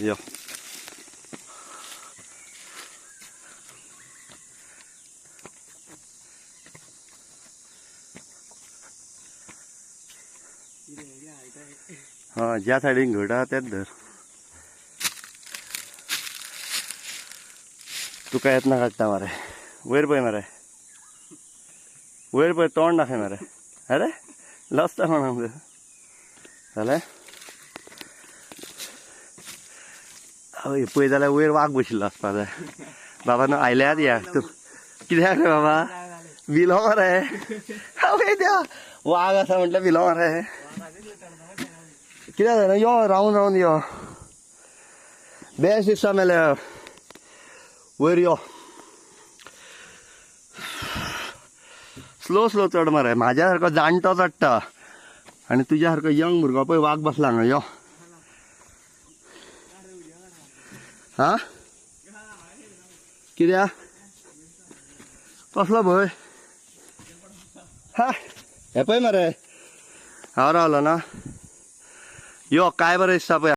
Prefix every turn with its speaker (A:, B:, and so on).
A: यो हा ज्या सायडीन घट आहा तेच धर. तुका येतना काडटा मरे. वयर पळय मरे, वयर पळय तोंड दाखय मरे. अरे लसता म्हणून जालें. हय पळय जाल्यार वयर वाघ बशिल्लो आसपा जाय. बाबा न्हू आयल्यात या तूं कित्याक रे बाबा भिलो मरे. आवय देवा वाघ आसा म्हटल्यार भिलो मरे. कित्याक जालें यो रावन रावन यो. बेस्ट दिसता मेले वयर यो. स्लो स्लो चड मरे. म्हाज्या सारको जाणटो चडटा आनी तुज्या सारको यंग भुरगो पळय वाघ बसला हांगा. यो हा कित्याक कसलो भंय. हा हे पळय मरे हांव रावलो ना. यो काय बरें दिसता पळय.